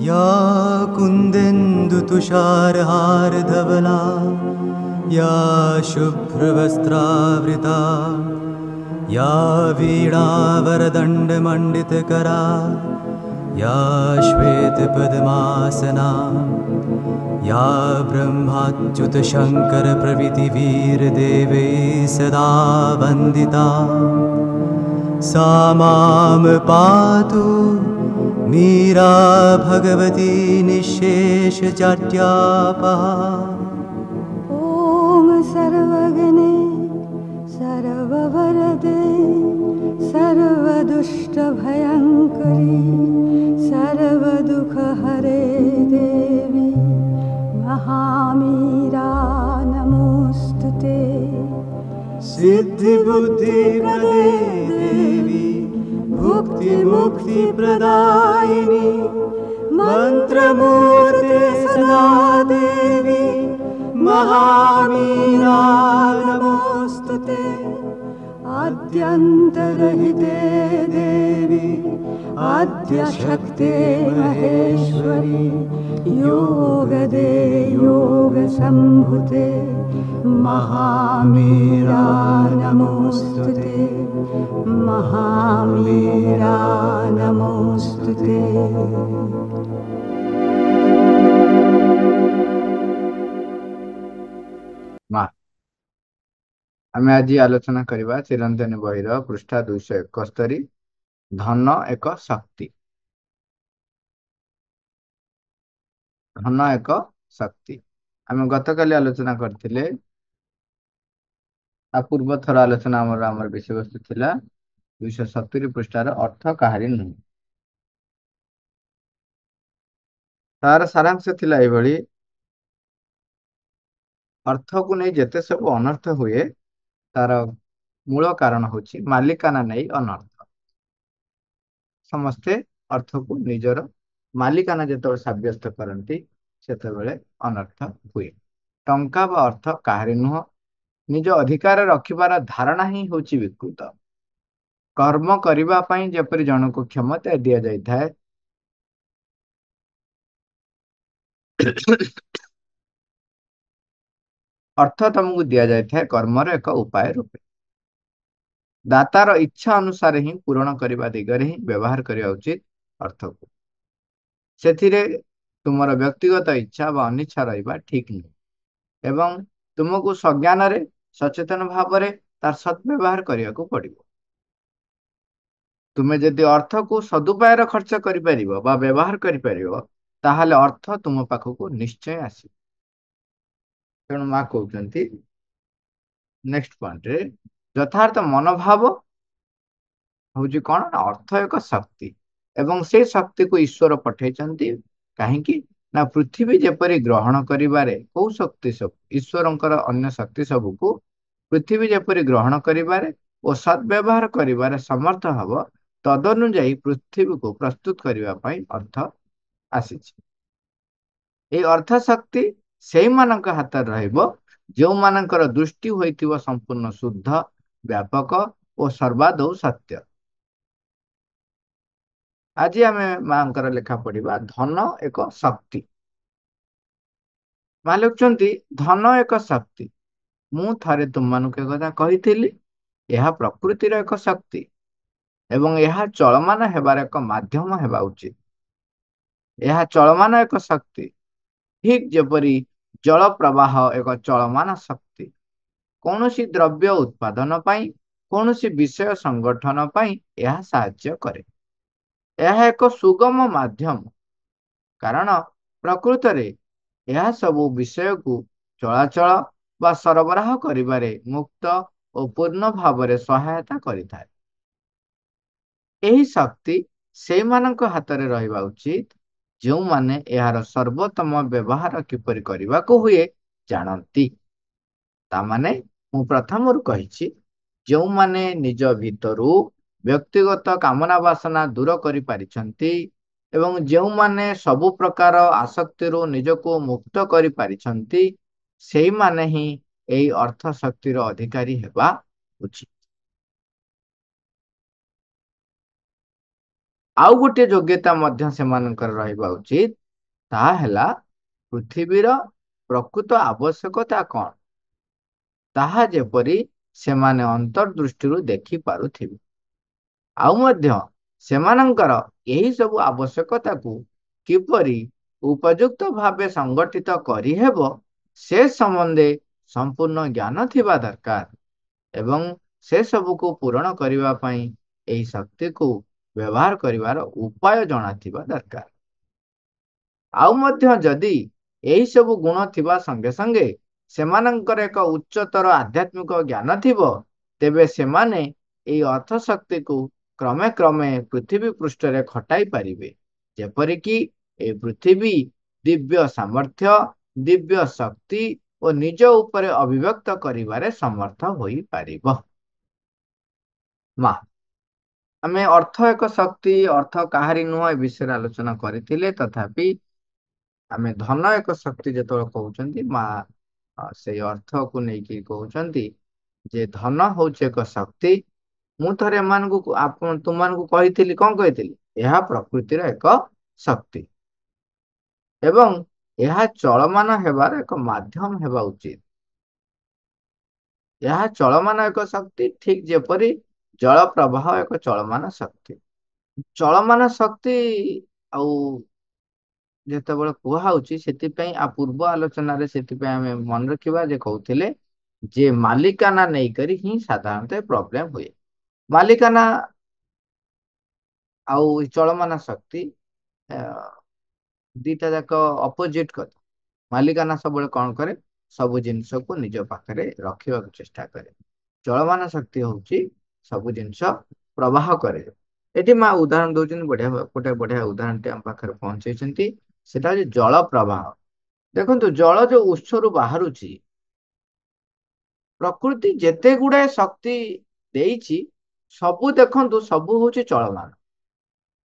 या कुन्देन्दुतुषारहारधवला या शुभ्रवस्त्रावृता या वीणावरदण्डमण्डितकरा या श्वेतपद्मासना या ब्रह्माच्युतशङ्करप्रभृतिवीरदेवैः सदा वन्दिता सा मां पातु मीरा भगवती निःशेषजाड्यापहा। ॐ सर्वगणे सर्ववरदे सर्वदुष्टभयङ्करी सर्वदुःखहरे देवी महामीरा नमोऽस्तुते। सिद्धिबुद्धिप्रदे देवी भुक्तिमुक्तिप्रदायिनी मन्त्रमूर्ते सदा देवी महामीरा नमोऽस्तुते। आद्यन्तरहिते देवी आद्यशक्ते महेश्वरी योगदे योगसम्भुते महामीरा नमोऽस्तुते महामीरा नमोऽस्तुते। आमे आज आलोचना करबा चिरंतन बहिर पृष्ठा 271 धन एक शक्ति। धन एक शक्ति आमे गतकाली आलोचना करथिले। आ पूर्व थर आलोचना आमर विषय वस्तु थिला 270 पृष्ठार अर्थ काहारी नहीं। तार सारांश थिला एभली अर्थ को नहीं जेते सब अनर्थ हुए तार मूल कारण होची मालिकाना नहीं अनर्थ। समस्ते अर्थ को निजर मालिकाना जेते साब्यस्त करती सेते अनर्थ हुए। टंका बा अर्थ काहारी नुह निज अधिकार रखिबार धारणा ही होची विकृत। कर्म करिबा पई जेपरि जनक क्षमता दिया जाय थाए अर्थ तुमको दिया जाय थाए कर्मर एक उपाय रूपे। दातार इच्छा अनुसार ही पूरण करने दिगरे ही व्यवहार करने उचित अर्थ को। सेथिरे तुमर व्यक्तिगत इच्छा व अनिच्छा रहिबा ठीक नहीं एवं तुमको सज्ञान रे सचेतन भाव रे तार सद्व्यवहार करने को पड़िबो। तुमे जदि अर्थ को सदुपायर खर्च करि परिबो बा व्यवहार करि परिबो ताहाले अर्थ तुम पाखको निश्चय आसी। तेणु मां कहउचंती नेक्स्ट पॉइंट रे यथार्थ मनोभाव हूँ कौन अर्थ एक शक्ति एवं से शक्ति को ईश्वर पठेचंती कहीं ना पृथ्वी जेपरी ग्रहण करिबारे कौ शक्ति सब ईश्वरंकर अन्य शक्ति सब को पृथ्वी जेपरी ग्रहण करिबारे और सद्व्यवहार करिबारे समर्थ हब तदनुजाई पृथ्वी को प्रस्तुत करने पाई अर्थ आसीछि। ए अर्थ शक्ति से मानक हाथ रहिबो जो मानकर दृष्टि होइतिबो संपूर्ण शुद्ध व्यापक और सर्वादौ सत्य। आज आम मांकर लेखा पढ़ा धन एक शक्ति। मां लिखुचंती धन एक शक्ति। मु थारे तुम मानक कथा कही यह प्रकृतिर एक शक्ति एवं यह चलमान हेबार एक माध्यम हेबा उचित। यह चलमान एक शक्ति ठीक जेपरी जल प्रवाह एक चलमान शक्ति। कौनसी द्रव्य उत्पादन पाई कौनसी विषय संगठन पाई यह साहाय्य करे। यह एक सुगम माध्यम कारण प्रकृत रे यह सबु विषय को चलाचल बा सरबराह करिबारे मुक्त और पूर्ण भाव में सहायता करिथाए। एही शक्ति से मानक हाथ में रहिबा उचित जो माने यार सर्वोत्तम व्यवहार किपरि करिबा को हुए जानती। ता माने मु प्रथम रु कहिछि जो माने निज भितरु व्यक्तिगत कामना वासना दूर करि पारिछंती एवं जो माने सबु प्रकार आसक्ति रो निजको मुक्त करि पारिछंती सेही माने ही एई अर्थ शक्तिर अधिकारी हेबा उचित। आउ गोटे योग्यता मध्य से मानकर रहिबा उचित ତାହା ହେଲା ପୃଥିବୀର ପ୍ରକୃତ ଆବଶ୍ୟକତା କ'ଣ, ତାହା ଯେପରି ସେମାନେ ଅନ୍ତର୍ଦୃଷ୍ଟିରୁ ଦେଖିପାରୁଥିବେ। ଆଉ ମଧ୍ୟ ସେମାନଙ୍କର ଏହି ସବୁ ଆବଶ୍ୟକତାକୁ କିପରି ଉପଯୁକ୍ତ ଭାବେ ସଂଗଠିତ କରିହେବ ସେ ସମ୍ବନ୍ଧେ ସମ୍ପୂର୍ଣ୍ଣ ଜ୍ଞାନ ଥିବା ଦରକାର ଏବଂ ସେ ସବୁକୁ ପୂରଣ କରିବା ପାଇଁ ଏହି ଶକ୍ତିକୁ ବ୍ୟବହାର କରିବାର ଉପାୟ ଜଣାଥିବା ଦରକାର। ଆଉ ମଧ୍ୟ ଯଦି ଏହି ସବୁ ଗୁଣ ଥିବା ସଙ୍ଗେ ସଙ୍ଗେ ସେମାନଙ୍କର ଏକ ଉଚ୍ଚତର ଆଧ୍ୟାତ୍ମିକ ଜ୍ଞାନ ଥିବ, ତେବେ ସେମାନେ ଏହି ଅର୍ଥ ଶକ୍ତିକୁ କ୍ରମେ କ୍ରମେ ପୃଥିବୀ ପୃଷ୍ଠରେ ଖଟାଇ ପାରିବେ, ଯେପରିକି ଏହି ପୃଥିବୀ ଦିବ୍ୟ ସାମର୍ଥ୍ୟ, ଦିବ୍ୟ ଶକ୍ତି ଓ ନିଜ ଉପରେ ଅଭିବ୍ୟକ୍ତ କରିବାରେ ସମର୍ଥ ହୋଇପାରିବ। ଆମେ ଅର୍ଥ ଏକ ଶକ୍ତି, ଅର୍ଥ କାହାରି ନୁହଁ ଏ ବିଷୟରେ ଆଲୋଚନା କରିଥିଲେ। ତଥାପି ଆମେ ଧନ ଏକ ଶକ୍ତି ଯେତେବେଳେ କହୁଛନ୍ତି, ସେଇ ଅର୍ଥକୁ ନେଇକି କହୁଛନ୍ତି ଯେ ଧନ ହଉଛି ଏକ ଶକ୍ତି। ମୁଁ ଥରେ ତୁମମାନଙ୍କୁ କହିଥିଲି, କ'ଣ କହିଥିଲି? ଏହା ପ୍ରକୃତିର ଏକ ଶକ୍ତି ଏବଂ ଏହା ଚଳମାନ ହେବାର ଏକ ମାଧ୍ୟମ ହେବା ଉଚିତ। ଏହା ଚଳମାନ ଏକ ଶକ୍ତି, ଠିକ ଯେପରି ଜଳ ପ୍ରବାହ ଏକ ଚଳମାନ ଶକ୍ତି। ଚଳମାନ ଶକ୍ତି ଆଉ ଯେତେବେଳେ କୁହାହଉଛି, ସେଥିପାଇଁ ପୂର୍ବ ଆଲୋଚନାରେ ସେଥିପାଇଁ ଆମେ ମନେ ରଖିବା ଯେ କହୁଥିଲେ ଯେ ମାଲିକାନା ନେଇକରି ହିଁ ସାଧାରଣତଃ ପ୍ରୋବ୍ଲେମ ହୁଏ। ମାଲିକାନା ଆଉ ଚଳମାନ ଶକ୍ତି ଦିଟା ଯାକ ଅପୋଜିଟ କଥା। ମାଲିକାନା ସବୁବେଳେ କ'ଣ କରେ? ସବୁ ଜିନିଷକୁ ନିଜ ପାଖରେ ରଖିବାକୁ ଚେଷ୍ଟା କରେ। ଚଳମାନ ଶକ୍ତି ହଉଛି ସବୁ ଜିନିଷ ପ୍ରବାହ କରେ। ଏଠି ମା ଉଦାହରଣ ଦଉଛନ୍ତି, ଗୋଟେ ବଢିଆ ଉଦାହରଣଟେ ଆମ ପାଖରେ ପହଞ୍ଚେଇଛନ୍ତି। ସେଟା ହଉଛି ଜଳ ପ୍ରବାହ। ଦେଖନ୍ତୁ, ଜଳ ଯୋଉ ଉତ୍ସରୁ ବାହାରୁଛି, ପ୍ରକୃତି ଯେତେ ଗୁଡାଏ ଶକ୍ତି ଦେଇଛି, ସବୁ ଦେଖନ୍ତୁ ସବୁ ହଉଛି ଚଳମାନ।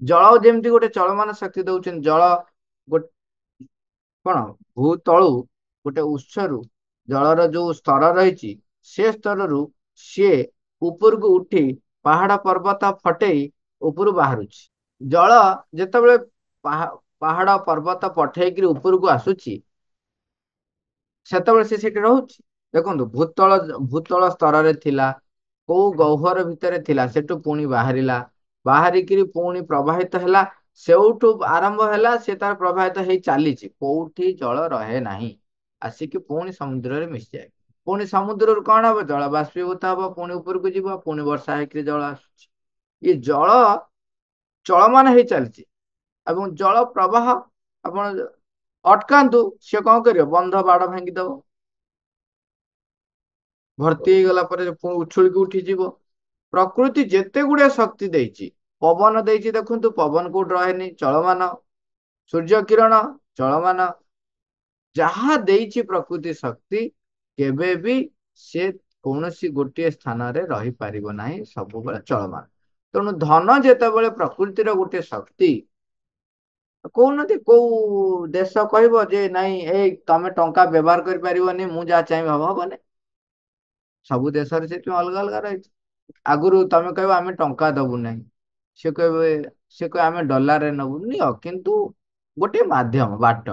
ଜଳ ଯେମିତି ଗୋଟେ ଚଳମାନ ଶକ୍ତି ଦଉଛନ୍ତି। ଜଳ କ'ଣ ଭୂତଳୁ ଗୋଟେ ଉତ୍ସରୁ ଜଳର ଯୋଉ ସ୍ତର ରହିଛି, ସେ ସ୍ତରରୁ ସିଏ ଉପରକୁ ଉଠି ପାହାଡ ପର୍ବତ ଫଟେଇ ଉପରୁ ବାହାରୁଛି। ଜଳ ଯେତେବେଳେ ପାହାଡ ପର୍ବତ ପଠେଇକିରି ଉପରକୁ ଆସୁଛି, ସେତେବେଳେ ସେ ସେଠି ରହୁଛି। ଦେଖନ୍ତୁ, ଭୂତଳ ସ୍ତରରେ ଥିଲା, କୋଉ ଗହ୍ୱର ଭିତରେ ଥିଲା, ସେଠୁ ପୁଣି ବାହାରିକିରି ପୁଣି ପ୍ରବାହିତ ହେଲା। ସେଉଠୁ ଆରମ୍ଭ ହେଲା, ସେ ତାର ପ୍ରବାହିତ ହେଇ ଚାଲିଛି। କୋଉଠି ଜଳ ରହେ ନାହିଁ, ଆସିକି ପୁଣି ସମୁଦ୍ରରେ ମିଶିଯାଏ। ପୁଣି ସମୁଦ୍ରରୁ କ'ଣ ହବ? ଜଳ ବାଷ୍ପୀଭୂତ ହବ, ପୁଣି ଉପରକୁ ଯିବ, ପୁଣି ବର୍ଷା ହେଇକିରି ଜଳ ଆସୁଛି। ଏ ଜଳ ଚଳମାନ ହେଇ ଚାଲିଛି ଏବଂ ଜଳ ପ୍ରବାହ ଆପଣ ଅଟକାନ୍ତୁ, ସେ କ'ଣ କରିବ? ବନ୍ଧ ବାଡ଼ ଭାଙ୍ଗିଦବ। ଭର୍ତ୍ତି ହେଇଗଲା ପରେ ପୁଣି ଉଛୁଳିକି ଉଠିଯିବ। ପ୍ରକୃତି ଯେତେ ଗୁଡେ ଶକ୍ତି ଦେଇଛି, ପବନ ଦେଇଛି, ଦେଖନ୍ତୁ ପବନ କୋଉଠି ରହେନି, ଚଳମାନ। ସୂର୍ଯ୍ୟ କିରଣ ଚଳମାନ। ଯାହା ଦେଇଛି ପ୍ରକୃତି ଶକ୍ତି, କେବେ ବି ସେ କୌଣସି ଗୋଟିଏ ସ୍ଥାନରେ ରହିପାରିବ ନାହିଁ, ସବୁବେଳେ ଚଳମାନ। ତେଣୁ ଧନ ଯେତେବେଳେ ପ୍ରକୃତିର ଗୋଟେ ଶକ୍ତି, କହୁନାହାନ୍ତି କୋଉ ଦେଶ କହିବ ଯେ ନାଇଁ ଏଇ ତମେ ଟଙ୍କା ବ୍ୟବହାର କରିପାରିବନି, ମୁଁ ଯାହା ଚାହିଁବି ହବନି। ସବୁ ଦେଶରେ ସେଥିପାଇଁ ଅଲଗା ଅଲଗା ରହିଛି। ଆଗରୁ ତମେ କହିବ ଆମେ ଟଙ୍କା ଦବୁ ନାହିଁ, ସେ କହିବେ ଆମେ ଡଲାରରେ ନବୁ, ନିଅ, କିନ୍ତୁ ଗୋଟେ ମାଧ୍ୟମ ବାଟ।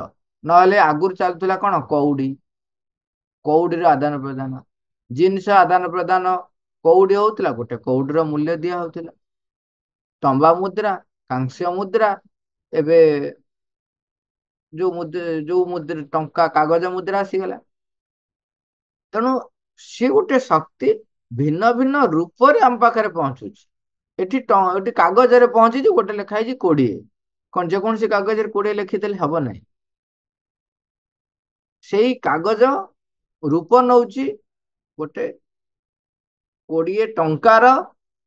ନହେଲେ ଆଗରୁ ଚାଲୁଥିଲା କ'ଣ? କଉଡିର ଆଦାନ ପ୍ରଦାନ, ଜିନିଷ ଆଦାନ ପ୍ରଦାନ କଉଡି ହଉଥିଲା। ଗୋଟେ କଉଡିର ମୂଲ୍ୟ ଦିଆ ହଉଥିଲା। ତମ୍ବା ମୁଦ୍ରା, କାଂସ୍ୟ ମୁଦ୍ରା, ଏବେ ଯୋଉ ମୁଦ୍ରା ଟଙ୍କା, କାଗଜ ମୁଦ୍ରା ଆସିଗଲା। ତେଣୁ ସିଏ ଗୋଟେ ଶକ୍ତି ଭିନ୍ନ ଭିନ୍ନ ରୂପରେ ଆମ ପାଖରେ ପହଞ୍ଚୁଛି। ଏଠି କାଗଜରେ ପହଞ୍ଚିଛି, ଗୋଟେ ଲେଖା ହେଇଛି 20। କ'ଣ ଯେକୌଣସି କାଗଜରେ 20 ଲେଖିଦେଲେ ହବ ନାହିଁ। ସେଇ କାଗଜ ରୂପ ନଉଛି ଗୋଟେ 20 ଟଙ୍କାର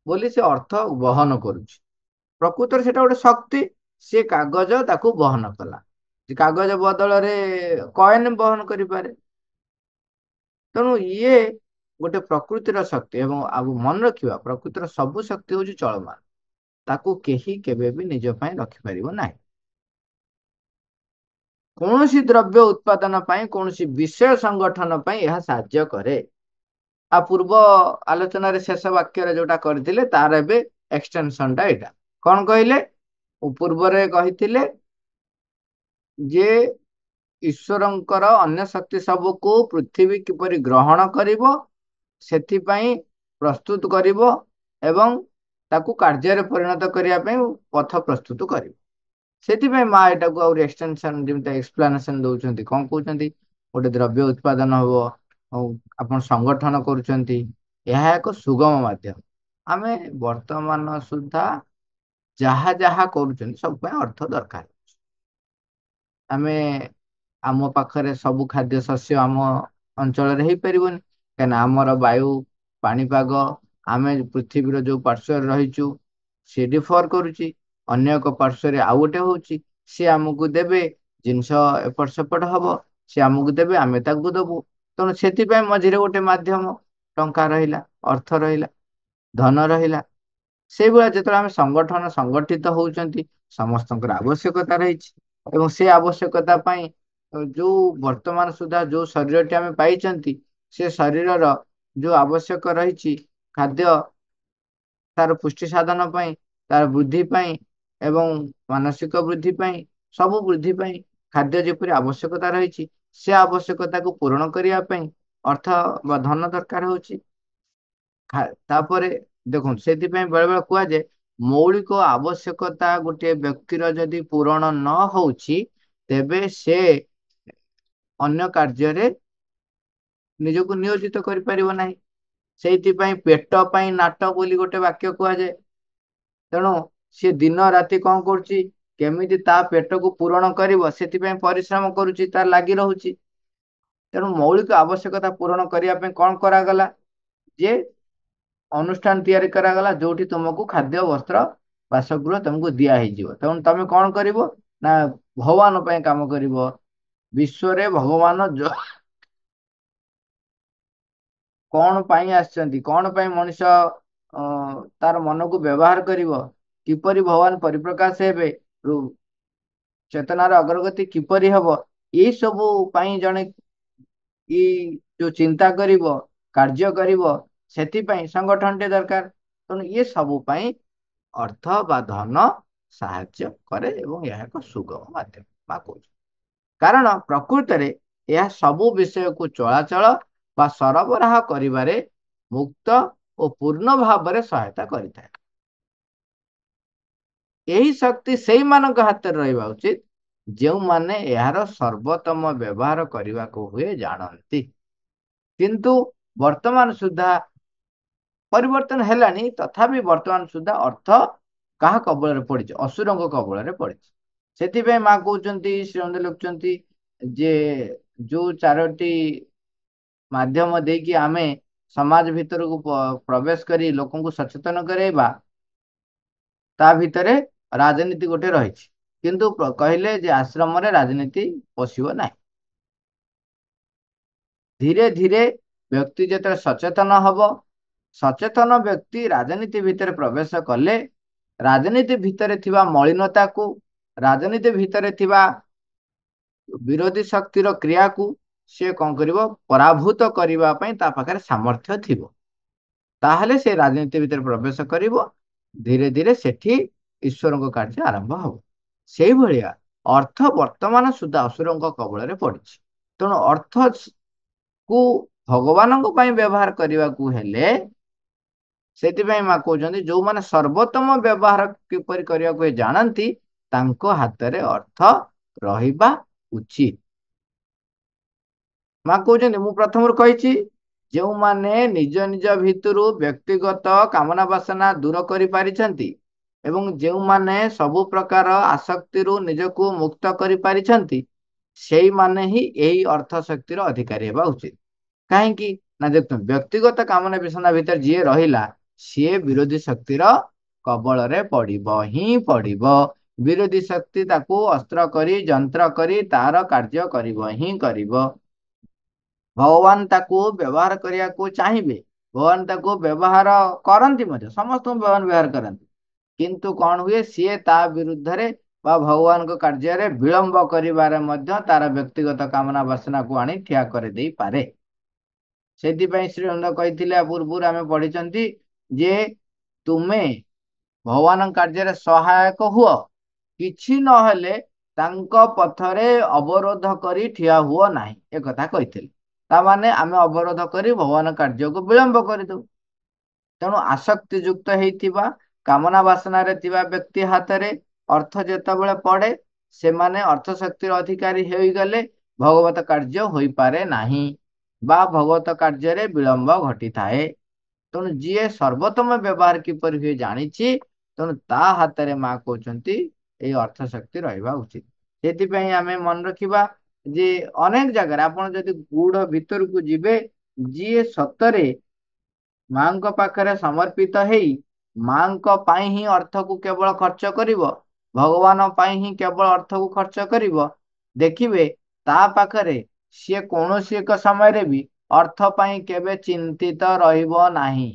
ବୋଲି ସେ ଅର୍ଥ ବହନ କରୁଛି। ପ୍ରକୃତରେ ସେଟା ଗୋଟେ ଶକ୍ତି। ସେ କାଗଜ ତାକୁ ବହନ କଲା। କାଗଜ ବଦଳରେ କଏନ ବହନ କରିପାରେ। ତେଣୁ ଇଏ ଗୋଟେ ପ୍ରକୃତିର ଶକ୍ତି। ଏବଂ ଆଉ ମନେ ରଖିବା, ପ୍ରକୃତିର ସବୁ ଶକ୍ତି ହଉଛି ଚଳମାନ। ତାକୁ କେହି କେବେ ବି ନିଜ ପାଇଁ ରଖିପାରିବ ନାହିଁ। କୌଣସି ଦ୍ରବ୍ୟ ଉତ୍ପାଦନ ପାଇଁ, କୌଣସି ବିଷୟ ସଂଗଠନ ପାଇଁ ଏହା ସାହାଯ୍ୟ କରେ। ପୂର୍ବ ଆଲୋଚନାରେ ଶେଷ ବାକ୍ୟରେ ଯୋଉଟା କରିଥିଲେ, ତାର ଏବେ ଏକ୍ସଟେନସନ ଟା ଏଇଟା। କ'ଣ କହିଲେ? ପୂର୍ବରେ କହିଥିଲେ ଯେ ଈଶ୍ୱରଙ୍କର ଅନ୍ୟ ଶକ୍ତି ସବୁକୁ ପୃଥିବୀ କିପରି ଗ୍ରହଣ କରିବ ସେଥିପାଇଁ ପ୍ରସ୍ତୁତ କରିବ ଏବଂ ତାକୁ କାର୍ଯ୍ୟରେ ପରିଣତ କରିବା ପାଇଁ ପଥ ପ୍ରସ୍ତୁତ କରିବ। ସେଥିପାଇଁ ମା ଏଟାକୁ ଆହୁରି ଏକ୍ସଟେନସନ ଯେମିତି ଏକ୍ସପ୍ଲାନେସନ ଦଉଛନ୍ତି। କଣ କହୁଛନ୍ତି? ଗୋଟେ ଦ୍ରବ୍ୟ ଉତ୍ପାଦନ ହବ ଆଉ ଆପଣ ସଂଗଠନ କରୁଛନ୍ତି, ଏହା ଏକ ସୁଗମ ମାଧ୍ୟମ। ଆମେ ବର୍ତ୍ତମାନ ସୁଦ୍ଧା ଯାହା ଯାହା କରୁଛନ୍ତି ସବୁ ପାଇଁ ଅର୍ଥ ଦରକାର। ଆମେ ଆମ ପାଖରେ ସବୁ ଖାଦ୍ୟ ଶସ୍ୟ ଆମ ଅଞ୍ଚଳରେ ହେଇପାରିବନି, କାହିଁକିନା ଆମର ବାୟୁ ପାଣିପାଗ ଆମେ ପୃଥିବୀର ଯୋଉ ପାର୍ଶ୍ୱରେ ରହିଛୁ ସେ ଡିଫର କରୁଛି। ଅନ୍ୟ ଏକ ପାର୍ଶ୍ୱରେ ଆଉ ଗୋଟେ ହଉଛି, ସେ ଆମକୁ ଦେବେ, ଜିନିଷ ଏପଟ ସେପଟ ହବ, ସେ ଆମକୁ ଦେବେ, ଆମେ ତାକୁ ଦବୁ। ତେଣୁ ସେଥିପାଇଁ ମଝିରେ ଗୋଟେ ମାଧ୍ୟମ ଟଙ୍କା ରହିଲା, ଅର୍ଥ ରହିଲା, ଧନ ରହିଲା। ସେଇଭଳିଆ ଯେତେବେଳେ ଆମେ ସଂଗଠନ ସଂଗଠିତ ହଉଛନ୍ତି, ସମସ୍ତଙ୍କର ଆବଶ୍ୟକତା ରହିଛି ଏବଂ ସେ ଆବଶ୍ୟକତା ପାଇଁ ଯୋଉ ବର୍ତ୍ତମାନ ସୁଦ୍ଧା ଯୋଉ ଶରୀରଟି ଆମେ ପାଇଛନ୍ତି, ସେ ଶରୀରର ଯୋଉ ଆବଶ୍ୟକ ରହିଛି ଖାଦ୍ୟ, ତାର ପୁଷ୍ଟି ସାଧନ ପାଇଁ, ତାର ବୃଦ୍ଧି ପାଇଁ ଏବଂ ମାନସିକ ବୃଦ୍ଧି ପାଇଁ, ସବୁ ବୃଦ୍ଧି ପାଇଁ ଖାଦ୍ୟ ଯେପରି ଆବଶ୍ୟକତା ରହିଛି, ସେ ଆବଶ୍ୟକତାକୁ ପୂରଣ କରିବା ପାଇଁ ଅର୍ଥ ବା ଧନ ଦରକାର ହଉଛି। ତାପରେ ଦେଖନ୍ତୁ, ସେଥିପାଇଁ ବେଳେ ବେଳେ କୁହାଯାଏ ମୌଳିକ ଆବଶ୍ୟକତା ଗୋଟିଏ ବ୍ୟକ୍ତିର ଯଦି ପୂରଣ ନ ହଉଛି ତେବେ ସେ ଅନ୍ୟ କାର୍ଯ୍ୟରେ ନିଜକୁ ନିୟୋଜିତ କରିପାରିବ ନାହିଁ। ସେଇଥିପାଇଁ ପେଟ ପାଇଁ ନାଟ ବୋଲି ଗୋଟେ ବାକ୍ୟ କୁହାଯାଏ। ତେଣୁ ସିଏ ଦିନ ରାତି କଣ କରୁଛି, କେମିତି ତା ପେଟକୁ ପୂରଣ କରିବ ସେଥିପାଇଁ ପରିଶ୍ରମ କରୁଛି, ତାର ଲାଗି ରହୁଛି। ତେଣୁ ମୌଳିକ ଆବଶ୍ୟକତା ପୂରଣ କରିବା ପାଇଁ କଣ କରାଗଲା, ଯେ ଅନୁଷ୍ଠାନ ତିଆରି କରାଗଲା ଯୋଉଠି ତୁମକୁ ଖାଦ୍ୟ ବସ୍ତ୍ର ବାସଗୃହ ତମକୁ ଦିଆ ହେଇଯିବ। ତେଣୁ ତମେ କଣ କରିବ ନା ଭଗବାନ ପାଇଁ କାମ କରିବ। ବିଶ୍ୱରେ ଭଗବାନ କଣ ପାଇଁ ଆସିଛନ୍ତି, କଣ ପାଇଁ ମଣିଷ ତାର ମନକୁ ବ୍ୟବହାର କରିବ, କିପରି ଭଗବାନ ପରିପ୍ରକାଶ ହେବେ, ଚେତନାର ଅଗ୍ରଗତି କିପରି ହବ, ଏଇ ସବୁ ପାଇଁ ଜଣେ ଯୋଉ ଚିନ୍ତା କରିବ, କାର୍ଯ୍ୟ କରିବ, ସେଥିପାଇଁ ସଂଗଠନଟେ ଦରକାର। ତେଣୁ ଇଏ ସବୁ ପାଇଁ ଅର୍ଥ ବା ଧନ ସାହାଯ୍ୟ କରେ ଏବଂ ଏହା ଏକ ସୁଗମ ମାଧ୍ୟମ ବା କହୁଛି। କାରଣ ପ୍ରକୃତରେ ଏହା ସବୁ ବିଷୟକୁ ଚଳାଚଳ ବା ସରବରାହ କରିବାରେ ମୁକ୍ତ ଓ ପୂର୍ଣ୍ଣ ଭାବରେ ସହାୟତା କରିଥାଏ। ଏହି ଶକ୍ତି ସେଇମାନଙ୍କ ହାତରେ ରହିବା ଉଚିତ ଯେଉଁମାନେ ଏହାର ସର୍ବୋତ୍ତମ ବ୍ୟବହାର କରିବାକୁ ହୁଏ ଜାଣନ୍ତି। କିନ୍ତୁ ବର୍ତ୍ତମାନ ସୁଦ୍ଧା ପରିବର୍ତ୍ତନ ହେଲାଣି, ତଥାପି ବର୍ତ୍ତମାନ ସୁଦ୍ଧା ଅର୍ଥ କାହା କବଳରେ ପଡିଛି? ଅସୁରଙ୍କ କବଳରେ ପଡିଛି। ସେଥିପାଇଁ ମା କହୁଛନ୍ତି, ଶ୍ରୀଅନ୍ଦ ଲେଖୁଛନ୍ତି ଯେ ଯୋଉ ଚାରୋଟି ମାଧ୍ୟମ ଦେଇକି ଆମେ ସମାଜ ଭିତରକୁ ପ୍ରବେଶ କରି ଲୋକଙ୍କୁ ସଚେତନ କରାଇବା, ତା ଭିତରେ ରାଜନୀତି ଗୋଟେ ରହିଛି। କିନ୍ତୁ କହିଲେ ଯେ ଆଶ୍ରମରେ ରାଜନୀତି ପଶିବ ନାହିଁ। ଧୀରେ ଧୀରେ ବ୍ୟକ୍ତି ଯେତେବେଳେ ସଚେତନ ହବ, ସଚେତନ ବ୍ୟକ୍ତି ରାଜନୀତି ଭିତରେ ପ୍ରବେଶ କଲେ ରାଜନୀତି ଭିତରେ ଥିବା ମଳିନତାକୁ, ରାଜନୀତି ଭିତରେ ଥିବା ବିରୋଧୀ ଶକ୍ତିର କ୍ରିୟାକୁ ସେ କଣ କରିବ, ପରାଭୂତ କରିବା ପାଇଁ ତା ପାଖରେ ସାମର୍ଥ୍ୟ ଥିବ। ତାହେଲେ ସେ ରାଜନୀତି ଭିତରେ ପ୍ରବେଶ କରିବ, ଧୀରେ ଧୀରେ ସେଠି ଈଶ୍ୱରଙ୍କ କାର୍ଯ୍ୟ ଆରମ୍ଭ ହବ। ସେଇଭଳିଆ ଅର୍ଥ ବର୍ତ୍ତମାନ ସୁଦ୍ଧା ଅସୁରଙ୍କ କବଳରେ ପଡିଛି। ତେଣୁ ଅର୍ଥ କୁ ଭଗବାନଙ୍କ ପାଇଁ ବ୍ୟବହାର କରିବାକୁ ହେଲେ, ସେଥିପାଇଁ ମା କହୁଛନ୍ତି ଯୋଉମାନେ ସର୍ବୋତ୍ତମ ବ୍ୟବହାର କିପରି କରିବାକୁ ଜାଣନ୍ତି ତାଙ୍କ ହାତରେ ଅର୍ଥ ରହିବା ଉଚିତ। ମା କହୁଛନ୍ତି, ମୁଁ ପ୍ରଥମରୁ କହିଛି ଯେଉଁମାନେ ନିଜ ନିଜ ଭିତରୁ ବ୍ୟକ୍ତିଗତ କାମନା ବାସନା ଦୂର କରିପାରିଛନ୍ତି ଏବଂ ଯେଉଁମାନେ ସବୁ ପ୍ରକାର ଆସକ୍ତିରୁ ନିଜକୁ ମୁକ୍ତ କରିପାରିଛନ୍ତି, ସେଇମାନେ ହିଁ ଏହି ଅର୍ଥ ଶକ୍ତିର ଅଧିକାରୀ ହେବା ଉଚିତ। କାହିଁକି ନା ଦେଖନ୍ତୁ, ବ୍ୟକ୍ତିଗତ କାମନା ବାସନା ଭିତରେ ଯିଏ ରହିଲା ସିଏ ବିରୋଧୀ ଶକ୍ତିର କବଳରେ ପଡିବ ହିଁ ପଡିବ। ବିରୋଧୀ ଶକ୍ତି ତାକୁ ଅସ୍ତ୍ର କରି ଯନ୍ତ୍ର କରି ତାର କାର୍ଯ୍ୟ କରିବ ହିଁ କରିବ। ଭଗବାନ ତାକୁ ବ୍ୟବହାର କରିବାକୁ ଚାହିଁବେ, ଭଗବାନ ତାକୁ ବ୍ୟବହାର କରନ୍ତି, ମଧ୍ୟ ସମସ୍ତଙ୍କୁ ଭଗବାନ ବ୍ୟବହାର କରନ୍ତି। କିନ୍ତୁ କଣ ହୁଏ, ସିଏ ତା ବିରୁଦ୍ଧରେ ବା ଭଗବାନଙ୍କ କାର୍ଯ୍ୟରେ ବିଳମ୍ବ କରିବାରେ ମଧ୍ୟ ତାର ବ୍ୟକ୍ତିଗତ କାମନା ବାସନାକୁ ଆଣି ଠିଆ କରିଦେଇପାରେ। ସେଥିପାଇଁ ଶ୍ରୀଅନ୍ଦ କହିଥିଲେ, ପୂର୍ବରୁ ଆମେ ପଢିଛନ୍ତି ଯେ ତୁମେ ଭଗବାନଙ୍କ କାର୍ଯ୍ୟରେ ସହାୟକ ହୁଅ, କିଛି ନହେଲେ ତାଙ୍କ ପଥରେ ଅବରୋଧ କରି ଠିଆ ହୁଅ ନାହିଁ, ଏ କଥା କହିଥିଲେ। ତାମାନେ ଆମେ ଅବରୋଧ କରି ଭଗବାନ କାର୍ଯ୍ୟକୁ ବିଳମ୍ବ କରିଦଉ। ତେଣୁ ଆସକ୍ତି ଯୁକ୍ତ ହେଇଥିବା, କାମନା ବାସନାରେ ଥିବା ବ୍ୟକ୍ତି ହାତରେ ଅର୍ଥ ଯେତେବେଳେ ପଡେ, ସେମାନେ ଅର୍ଥ ଶକ୍ତିର ଅଧିକାରୀ ହୋଇଗଲେ ଭଗବତ କାର୍ଯ୍ୟ ହୋଇପାରେ ନାହିଁ ବା ଭଗବତ କାର୍ଯ୍ୟରେ ବିଳମ୍ବ ଘଟିଥାଏ। ତେଣୁ ଯିଏ ସର୍ବୋତ୍ତମ ବ୍ୟବହାର କିପରି ହୁଏ ଜାଣିଛି, ତେଣୁ ତା ହାତରେ ମା କହୁଛନ୍ତି ଏଇ ଅର୍ଥ ଶକ୍ତି ରହିବା ଉଚିତ। ସେଥିପାଇଁ ଆମେ ମନେ ରଖିବା ଯେ ଅନେକ ଜାଗାରେ ଆପଣ ଯଦି ଗୂଢ ଭିତରକୁ ଯିବେ, ଯିଏ ସତରେ ମାଙ୍କ ପାଖରେ ସମର୍ପିତ ହେଇ ମାଙ୍କ ପାଇଁ ହିଁ ଅର୍ଥକୁ କେବଳ ଖର୍ଚ୍ଚ କରିବ, ଭଗବାନ ପାଇଁ ହିଁ କେବଳ ଅର୍ଥକୁ ଖର୍ଚ୍ଚ କରିବ, ଦେଖିବେ ତା ପାଖରେ ସିଏ କୌଣସି ଏକ ସମୟରେ ବି ଅର୍ଥ ପାଇଁ କେବେ ଚିନ୍ତିତ ରହିବ ନାହିଁ,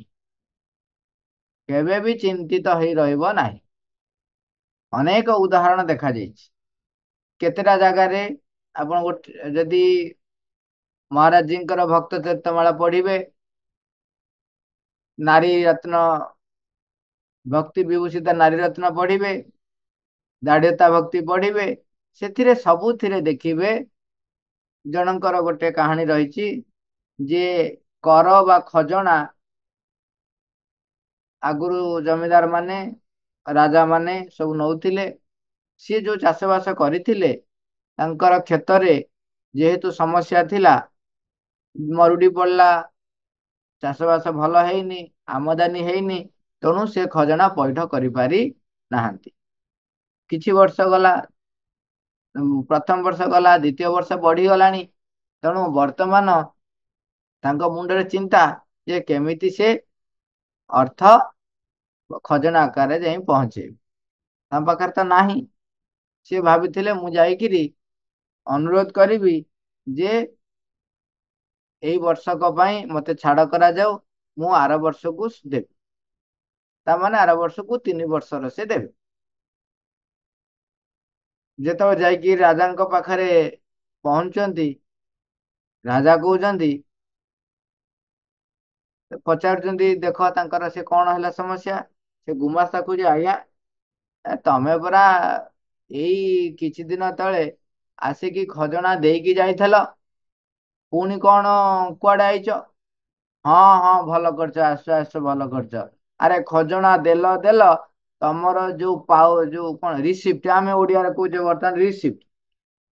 କେବେ ବି ଚିନ୍ତିତ ହେଇ ରହିବ ନାହିଁ। ଅନେକ ଉଦାହରଣ ଦେଖାଯାଇଛି। କେତେଟା ଜାଗାରେ ଆପଣ ଗୋଟେ ଯଦି ମହାରାଜଜୀଙ୍କର ଭକ୍ତ ଚରିତମାଳା ପଢିବେ, ନାରୀ ରତ୍ନ ଭକ୍ତି ବିଭୂଷିତା ନାରୀ ରତ୍ନ ପଢିବେ, ଦାଢ୍ୟତା ଭକ୍ତି ପଢିବେ, ସେଥିରେ ସବୁଥିରେ ଦେଖିବେ ଜଣଙ୍କର ଗୋଟେ କାହାଣୀ ରହିଛି ଯେ କର ବା ଖଜଣା ଆଗରୁ ଜମିଦାର ମାନେ ରାଜା ମାନେ ସବୁ ନଉଥିଲେ। ସିଏ ଯୋଉ ଚାଷ ବାସ କରିଥିଲେ ତାଙ୍କର କ୍ଷେତରେ ଯେହେତୁ ସମସ୍ୟା ଥିଲା, ମରୁଡି ପଡିଲା, ଚାଷବାସ ଭଲ ହେଇନି, ଆମଦାନୀ ହେଇନି, ତେଣୁ ସେ ଖଜଣା ପଇଠ କରିପାରି ନାହାନ୍ତି। କିଛି ବର୍ଷ ଗଲା, ପ୍ରଥମ ବର୍ଷ ଗଲା, ଦ୍ୱିତୀୟ ବର୍ଷ ବଢିଗଲାଣି, ତେଣୁ ବର୍ତ୍ତମାନ ତାଙ୍କ ମୁଣ୍ଡରେ ଚିନ୍ତା ଯେ କେମିତି ସେ ଅର୍ଥ ଖଜଣା ଆକାରରେ ଯାଇ ପହଞ୍ଚେଇବେ। ତାଙ୍କ ପାଖରେ ତ ନାହିଁ। ସିଏ ଭାବିଥିଲେ ମୁଁ ଯାଇକିରି ଅନୁରୋଧ କରିବି ଯେ ଏଇ ବର୍ଷକ ପାଇଁ ମତେ ଛାଡ଼ କରାଯାଉ, ମୁଁ ଆର ବର୍ଷକୁ ଦେବି। ତାମାନେ ଆର ବର୍ଷକୁ 3 ବର୍ଷର ସେ ଦେବେ। ଯେତେବେଳେ ଯାଇକି ରାଜାଙ୍କ ପାଖରେ ପହଞ୍ଚୁଛନ୍ତି, ରାଜା କହୁଛନ୍ତି, ପଚାରୁଛନ୍ତି ଦେଖ ତାଙ୍କର ସେ କଣ ହେଲା ସମସ୍ୟା। ସେ ଗୁମାସ୍ତା କହୁଛି ଆଜ୍ଞା ତମେ ପରା ଏଇ କିଛି ଦିନ ତଳେ ଆସିକି ଖଜଣା ଦେଇକି ଯାଇଥିଲ, ପୁଣି କଣ କୁଆଡେ ଆଇଛ? ହଁ ହଁ ଭଲ କରିଛ, ଆସ ଆସ ଭଲ କରିଛ। ଆରେ ଖଜଣା ଦେଲ ଦେଲ, ତମର ଯୋଉ ଯୋଉ କଣ ରିସିପ୍ଟ, ଆମେ ଓଡିଆରେ କହୁଛେ ବର୍ତ୍ତମାନ ରିସିପ୍ଟ,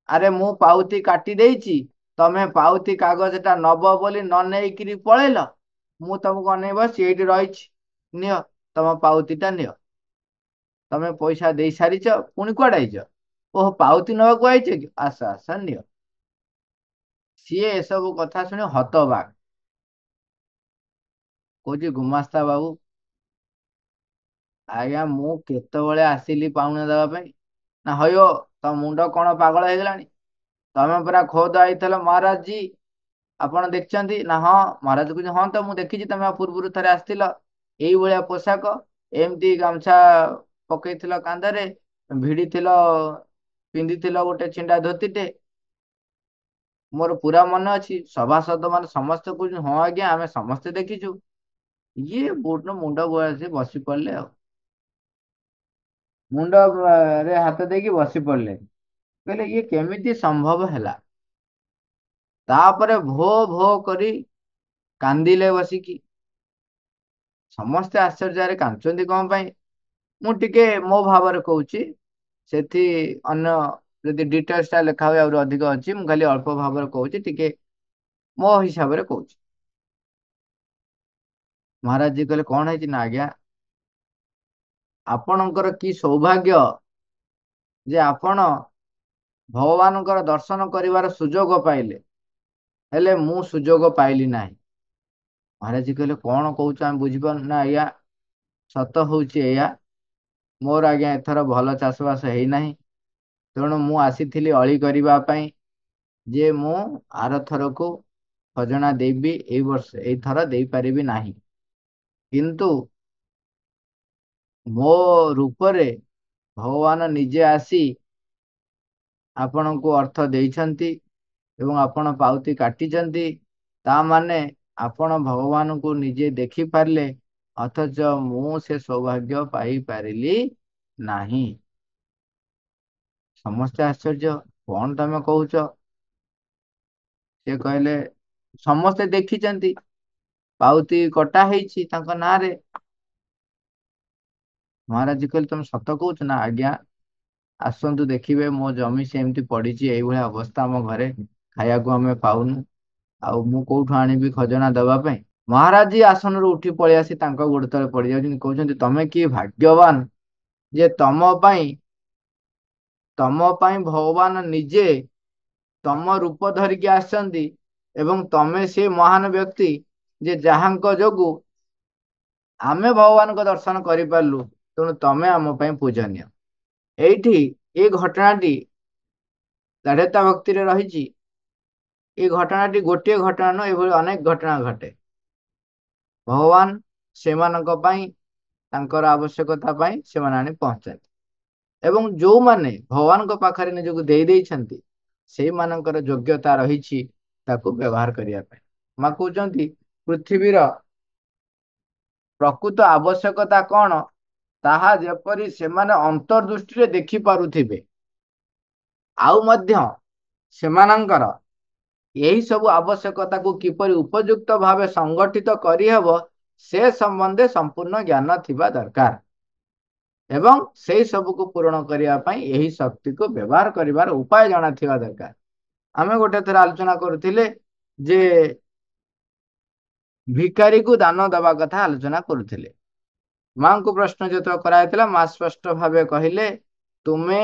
ଆରେ ମୁଁ ପାଉତି କାଟି ଦେଇଛି, ତମେ ପାଉତି କାଗଜ ଟା ନବ ବୋଲି ନ ନେଇକିରି ପଳେଇଲ। ମୁଁ ତମକୁ ଅନେଇ ବସିଛି, ଏଇଠି ରହିଛି, ନିଅ ତମ ପାଉତି ଟା ନିଅ। ତମେ ପଇସା ଦେଇ ସାରିଛ, ପୁଣି କୁଆଡେ ଆଇଛ? ଓହ ପାଉତି ନେବାକୁ ଆଇଛ କି, ଆସ ଆସ ନିଅ। ସିଏ ଏସବୁ କଥା ଶୁଣି ହତବାକ୍, କହୁଛି ଗୁମାସ୍ତା ବାବୁ ଆଜ୍ଞା ମୁଁ କେତେବେଳେ ଆସିଲି ପାଉଣା ଦେବା ପାଇଁ? ନା ହଇଓ ତମ ମୁଣ୍ଡ କଣ ପାଗଳ ହେଇଗଲାଣି? ତମେ ପରା ଖୋଦ ଆଇଥିଲ ମହାରାଜ ଜୀ, ଆପଣ ଦେଖିଛନ୍ତି? ନା ହଁ। ମହାରାଜ କହୁଛନ୍ତି ହଁ ତ ମୁଁ ଦେଖିଛି, ତମେ ପୂର୍ବରୁ ଥରେ ଆସିଥିଲ, ଏଇଭଳିଆ ପୋଷାକ, ଏମିତି ଗାମୁଛା ପକେଇଥିଲ କାନ୍ଧରେ, ଭିଡିଥିଲ, ପିନ୍ଧିଥିଲ ଗୋଟେ ଛିଣ୍ଡା ଧୋତିଟେ, ମୋର ପୁରା ମନେ ଅଛି। ସଭାସଦ ମାନେ ସମସ୍ତେ କହୁଛନ୍ତି ହଁ ଆଜ୍ଞା ଆମେ ସମସ୍ତେ ଦେଖିଛୁ। ଇଏ ମୁଣ୍ଡ ବସି ବସି ପଡିଲେ ଆଉ, ମୁଣ୍ଡରେ ହାତ ଦେଇକି ବସି ପଡିଲେ, କହିଲେ ଇଏ କେମିତି ସମ୍ଭବ ହେଲା? ତାପରେ ଭୋ ଭୋ କରି କାନ୍ଦିଲେ ବସିକି। ସମସ୍ତେ ଆଶ୍ଚର୍ଯ୍ୟରେ କାନ୍ଦୁଛନ୍ତି କଣ ପାଇଁ? ମୁଁ ଟିକେ ମୋ ଭାବରେ କହୁଛି, ସେଠି ଅନ୍ୟ ଯଦି ଡିଟେଲ୍ସ ଟା ଲେଖା ହୁଏ ଆହୁରି ଅଧିକ ଅଛି, ମୁଁ ଖାଲି ଅଳ୍ପ ଭାବରେ କହୁଛି, ଟିକେ ମୋ ହିସାବରେ କହୁଛି। ମହାରାଜ ଜି କହିଲେ କଣ ହେଇଛି? ନା ଆଜ୍ଞା ଆପଣଙ୍କର କି ସୌଭାଗ୍ୟ ଯେ ଆପଣ ଭଗବାନଙ୍କର ଦର୍ଶନ କରିବାର ସୁଯୋଗ ପାଇଲେ, ହେଲେ ମୁଁ ସୁଯୋଗ ପାଇଲି ନାହିଁ। ମହାରାଜ ଜି କହିଲେ କଣ କହୁଛ ଆମେ ବୁଝିପାରୁନୁ? ନା ଆଜ୍ଞା ସତ ହଉଛି ଏଇଆ, ମୋର ଆଜ୍ଞା ଏଥର ଭଲ ଚାଷ ବାସ ହେଇନାହିଁ, ତେଣୁ ମୁଁ ଆସିଥିଲି ଅଳି କରିବା ପାଇଁ ଯେ ମୁଁ ଆର ଥରକୁ ଖଜଣା ଦେବି, ଏଇ ବର୍ଷ ଏଇଥର ଦେଇପାରିବି ନାହିଁ। କିନ୍ତୁ ମୋ ରୂପରେ ଭଗବାନ ନିଜେ ଆସି ଆପଣଙ୍କୁ ଅର୍ଥ ଦେଇଛନ୍ତି ଏବଂ ଆପଣ ପାଉତି କାଟିଛନ୍ତି, ତା ମାନେ ଆପଣ ଭଗବାନଙ୍କୁ ନିଜେ ଦେଖିପାରିଲେ, ଅଥଚ ମୁଁ ସେ ସୌଭାଗ୍ୟ ପାଇପାରିଲି ନାହିଁ। ସମସ୍ତେ ଆଶ୍ଚର୍ଯ୍ୟ, କଣ ତମେ କହୁଛ? ସେ କହିଲେ ସମସ୍ତେ ଦେଖିଛନ୍ତି, ପାଉତି କଟା ହେଇଛି ତାଙ୍କ ନାଁରେ। ମହାରାଜ କହିଲେ ତମେ ସତ କହୁଛ ନା? ଆଜ୍ଞା, ଆସନ୍ତୁ ଦେଖିବେ, ମୋ ଜମି ସେମିତି ପଡିଛି, ଏଇଭଳିଆ ଅବସ୍ଥା ଆମ ଘରେ, ଖାଇବାକୁ ଆମେ ପାଉନୁ, ଆଉ ମୁଁ କୋଉଠୁ ଆଣିବି ଖଜଣା ଦେବା ପାଇଁ? ମହାରାଜ ଆସନରୁ ଉଠି ପଳେଇ ଆସି ତାଙ୍କ ଗୋଡ଼ ତଳେ ପଡିଯାଉଛନ୍ତି, କହୁଛନ୍ତି ତମେ କି ଭାଗ୍ୟବାନ ଯେ ତମ ପାଇଁ ଭଗବାନ ନିଜେ ତମ ରୂପ ଧରିକି ଆସିଛନ୍ତି, ଏବଂ ତମେ ସେ ମହାନ ବ୍ୟକ୍ତି ଯେ ଯାହାଙ୍କ ଯୋଗୁ ଆମେ ଭଗବାନଙ୍କ ଦର୍ଶନ କରିପାରିଲୁ, ତେଣୁ ତମେ ଆମ ପାଇଁ ପୂଜନୀୟ। ଏଇଠି ଏ ଘଟଣାଟି ଦାଢ୍ୟତା ଭକ୍ତିରେ ରହିଛି। ଏ ଘଟଣାଟି ଗୋଟିଏ ଘଟଣା ନୁହେଁ, ଏଭଳି ଅନେକ ଘଟଣା ଘଟେ। ଭଗବାନ ସେମାନଙ୍କ ପାଇଁ, ତାଙ୍କର ଆବଶ୍ୟକତା ପାଇଁ ସେମାନେ ଆଣି ପହଞ୍ଚାନ୍ତି, ଏବଂ ଯୋଉମାନେ ଭଗବାନଙ୍କ ପାଖରେ ନିଜକୁ ଦେଇ ଦେଇଛନ୍ତି ସେଇମାନଙ୍କର ଯୋଗ୍ୟତା ରହିଛି ତାକୁ ବ୍ୟବହାର କରିବା ପାଇଁ। ମା କହୁଛନ୍ତି ପୃଥିବୀର ପ୍ରକୃତ ଆବଶ୍ୟକତା କଣ ତାହା ଯେପରି ସେମାନେ ଅନ୍ତର୍ଦୃଷ୍ଟିରେ ଦେଖି ପାରୁଥିବେ, ଆଉ ମଧ୍ୟ ସେମାନଙ୍କର ଏହି ସବୁ ଆବଶ୍ୟକତାକୁ କିପରି ଉପଯୁକ୍ତ ଭାବେ ସଂଗଠିତ କରିହେବ ସେ ସମ୍ବନ୍ଧେ ସମ୍ପୂର୍ଣ୍ଣ ଜ୍ଞାନ ଥିବା ଦରକାର, ଏବଂ ସେଇ ସବୁକୁ ପୂରଣ କରିବା ପାଇଁ ଏହି ଶକ୍ତିକୁ ବ୍ୟବହାର କରିବାର ଉପାୟ ଜଣାଥିବା ଦରକାର। ଆମେ ଗୋଟେ ଥର ଆଲୋଚନା କରୁଥିଲେ ଯେ ଭିକାରୀକୁ ଦାନ ଦେବା କଥା ଆଲୋଚନା କରୁଥିଲେ। ମାଙ୍କୁ ପ୍ରଶ୍ନ ଯେତେବେଳେ କରାଯାଇଥିଲା, ମା ସ୍ପଷ୍ଟ ଭାବେ କହିଲେ, ତୁମେ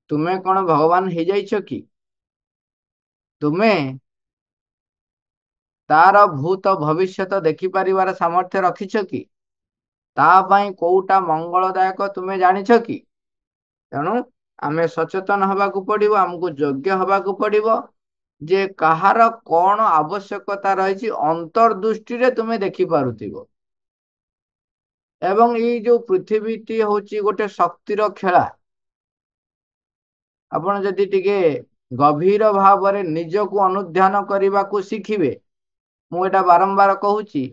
ତୁମେ କଣ ଭଗବାନ ହେଇଯାଇଛ କି? ତୁମେ ତାର ଭୂତ ଭବିଷ୍ୟତ ଦେଖିପାରିବାର ସାମର୍ଥ୍ୟ ରଖିଛ କି? ତା ପାଇଁ କୋଉଟା ମଙ୍ଗଳଦାୟକ ତୁମେ ଜାଣିଛ କି? ତେଣୁ ଆମେ ସଚେତନ ହେବାକୁ ପଡିବ, ଆମକୁ ଯୋଗ୍ୟ ହେବାକୁ ପଡିବ ଯେ କାହାର କଣ ଆବଶ୍ୟକତା ରହିଛି ଅନ୍ତର୍ଦୃଷ୍ଟିରେ ତୁମେ ଦେଖିପାରୁଥିବ। ଏବଂ ଏଇ ଯୋଉ ପୃଥିବୀଟି ହଉଛି ଗୋଟେ ଶକ୍ତିର ଖେଳା, ଆପଣ ଯଦି ଟିକେ ଗଭୀର ଭାବରେ ନିଜକୁ ଅନୁଧ୍ୟାନ କରିବାକୁ ଶିଖିବେ, ମୁଁ ଏଟା ବାରମ୍ବାର କହୁଛି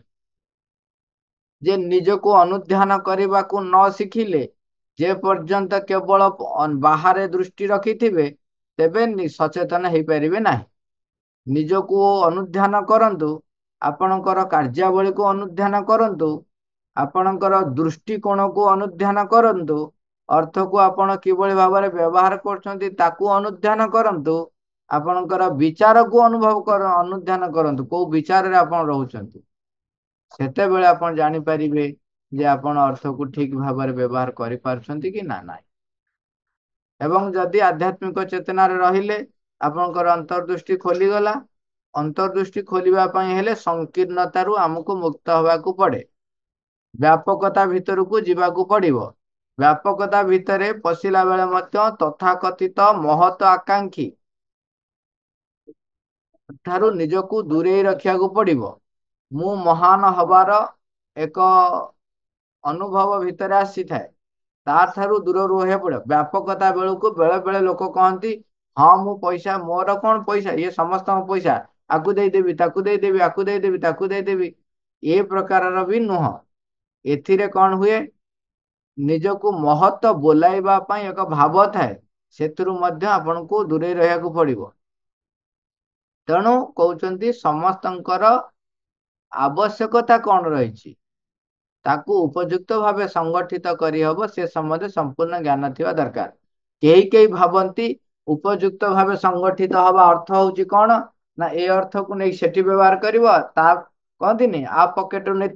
ଯେ ନିଜକୁ ଅନୁଧ୍ୟାନ କରିବାକୁ ନ ଶିଖିଲେ ଯେ ପର୍ଯ୍ୟନ୍ତ କେବଳ ବାହାରେ ଦୃଷ୍ଟି ରଖିଥିବେ ତେବେ ସଚେତନ ହେଇପାରିବେ ନାହିଁ। ନିଜକୁ ଅନୁଧ୍ୟାନ କରନ୍ତୁ, ଆପଣଙ୍କର କାର୍ଯ୍ୟାବଳୀକୁ ଅନୁଧ୍ୟାନ କରନ୍ତୁ, ଆପଣଙ୍କର ଦୃଷ୍ଟିକୋଣକୁ ଅନୁଧ୍ୟାନ କରନ୍ତୁ, ଅର୍ଥକୁ ଆପଣ କିଭଳି ଭାବରେ ବ୍ୟବହାର କରୁଛନ୍ତି ତାକୁ ଅନୁଧ୍ୟାନ କରନ୍ତୁ, ଆପଣଙ୍କର ବିଚାରକୁ ଅନୁଧ୍ୟାନ କରନ୍ତୁ, କୋଉ ବିଚାରରେ ଆପଣ ରହୁଛନ୍ତି। ସେତେବେଳେ ଆପଣ ଜାଣିପାରିବେ ଯେ ଆପଣ ଅର୍ଥକୁ ଠିକ ଭାବରେ ବ୍ୟବହାର କରିପାରୁଛନ୍ତି କି ନା ନାହିଁ। ଏବଂ ଯଦି ଆଧ୍ୟାତ୍ମିକ ଚେତନାରେ ରହିଲେ ଆପଣଙ୍କର ଅନ୍ତର୍ଦୃଷ୍ଟି ଖୋଲିଗଲା। ଅନ୍ତର୍ଦୃଷ୍ଟି ଖୋଲିବା ପାଇଁ ହେଲେ ସଂକୀର୍ଣ୍ଣତାରୁ ଆମକୁ ମୁକ୍ତ ହେବାକୁ ପଡେ, ବ୍ୟାପକତା ଭିତରକୁ ଯିବାକୁ ପଡିବ। ବ୍ୟାପକତା ଭିତରେ ପଶିଲା ବେଳେ ମଧ୍ୟ ତଥାକଥିତ ମହତ ଆକାଂକ୍ଷୀ ଠାରୁ ନିଜକୁ ଦୂରେଇ ରଖିବାକୁ ପଡିବ। ମୁଁ ମହାନ ହବାର ଏକ ଅନୁଭବ ଭିତରେ ଆସିଥାଏ, ତାଠାରୁ ଦୂରରୁ ରହିବାକୁ ପଡିବ। ବ୍ୟାପକତା ବେଳକୁ ବେଳେ ବେଳେ ଲୋକ କହନ୍ତି, ହଁ ମୁଁ ପଇସା, ମୋର କଣ ପଇସା, ଇଏ ସମସ୍ତଙ୍କ ପଇସା, ଆକୁ ଦେଇଦେବି, ତାକୁ ଦେଇଦେବି, ଆକୁ ଦେଇଦେବି, ତାକୁ ଦେଇଦେବି, ଏ ପ୍ରକାରର ବି ନୁହଁ। ଏଥିରେ କଣ ହୁଏ, ନିଜକୁ ମହତ୍ଵ ବୋଲାଇବା ପାଇଁ ଏକ ଭାବ ଥାଏ, ସେଥିରୁ ମଧ୍ୟ ଆପଣଙ୍କୁ ଦୂରେଇ ରହିବାକୁ ପଡିବ। ତେଣୁ କହୁଛନ୍ତି ସମସ୍ତଙ୍କର ଆବଶ୍ୟକତା କଣ ରହିଛି ତାକୁ ଉପଯୁକ୍ତ ଭାବେ ସଂଗଠିତ କରିହବ ସେ ସମ୍ବନ୍ଧରେ ସମ୍ପୂର୍ଣ୍ଣ ଜ୍ଞାନ ଥିବା ଦରକାର। କେହି କେହି ଭାବନ୍ତି ଉପଯୁକ୍ତ ଭାବେ ସଂଗଠିତ ହବା ଅର୍ଥ ହଉଛି କଣ ନା ଏ ଅର୍ଥକୁ ନେଇ ସେଠି ବ୍ୟବହାର କରିବ, ତା କହନ୍ତିନି ଆ ପକେଟରୁ ନେଇ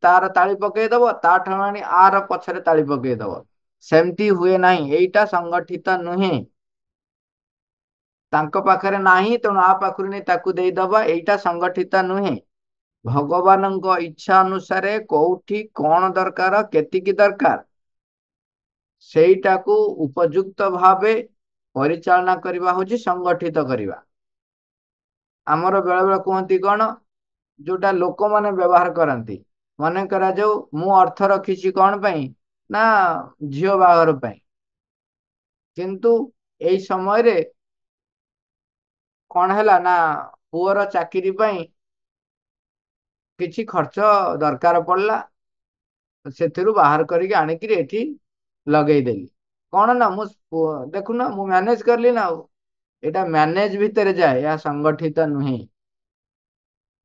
ତାର ତାଳି ପକେଇଦବ, ତା ଠାରୁ ଆଣି ଆର ପଛରେ ତାଳି ପକେଇଦବ। ସେମିତି ହୁଏ ନାହିଁ, ଏଇଟା ସଂଗଠିତ ନୁହେଁ। ତାଙ୍କ ପାଖରେ ନାହିଁ ତେଣୁ ଆ ପାଖରୁ ନେଇ ତାକୁ ଦେଇଦବା, ଏଇଟା ସଂଗଠିତ ନୁହେଁ। ଭଗବାନଙ୍କ ଇଚ୍ଛା ଅନୁସାରେ କୋଉଠି କଣ ଦରକାର, କେତିକି ଦରକାର, ସେଇଟାକୁ ଉପଯୁକ୍ତ ଭାବେ ପରିଚାଳନା କରିବା ହଉଛି ସଂଗଠିତ କରିବା। ଆମର ବେଳେ ବେଳେ କୁହନ୍ତି କଣ, ଯୋଉଟା ଲୋକମାନେ ବ୍ୟବହାର କରନ୍ତି, ମନେ କରାଯାଉ ମୁଁ ଅର୍ଥ ରଖିଛି କଣ ପାଇଁ ନା ଝିଅ ବାହାଘର ପାଇଁ, କିନ୍ତୁ ଏଇ ସମୟରେ କଣ ହେଲା ନା ପୁଅର ଚାକିରି ପାଇଁ କିଛି ଖର୍ଚ୍ଚ ଦରକାର ପଡିଲା, ସେଥିରୁ ବାହାର କରିକି ଆଣିକିରି ଏଠି ଲଗେଇଦେଲି। କଣ ନା ମୁଁ ଦେଖୁନ ମୁଁ ମ୍ୟାନେଜ କରିଲି ନା ଆଉ। ଏଇଟା ମ୍ୟାନେଜ ଭିତରେ ଯାଏ, ଏହା ସଂଗଠିତ ନୁହେଁ।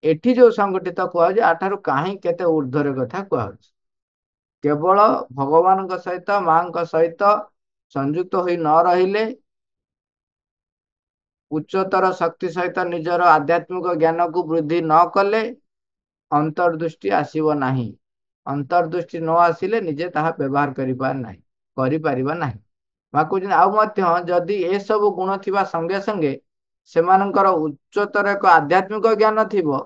ଏଠି ଯୋଉ ସଂଗଠିତ କୁହାଯାଉଛି ଆଠାରୁ କାହିଁ କେତେ ଉର୍ଦ୍ଧ୍ୱରେ କଥା କୁହାଉଛି। କେବଳ ଭଗବାନଙ୍କ ସହିତ ମାଙ୍କ ସହିତ ସଂଯୁକ୍ତ ହୋଇ ନ ରହିଲେ, ଉଚ୍ଚତର ଶକ୍ତି ସହିତ ନିଜର ଆଧ୍ୟାତ୍ମିକ ଜ୍ଞାନକୁ ବୃଦ୍ଧି ନ କଲେ ଅନ୍ତର୍ଦୃଷ୍ଟି ଆସିବ ନାହିଁ। ଅନ୍ତର୍ଦୃଷ୍ଟି ନ ଆସିଲେ ନିଜେ ତାହା ବ୍ୟବହାର କରିପାରିବା ନାହିଁ। ବା କହୁଛନ୍ତି ଆଉ ମଧ୍ୟ ଯଦି ଏସବୁ ଗୁଣ ଥିବା ସଙ୍ଗେ ସଙ୍ଗେ ସେମାନଙ୍କର ଉଚ୍ଚତର ଏକ ଆଧ୍ୟାତ୍ମିକ ଜ୍ଞାନ ଥିବ,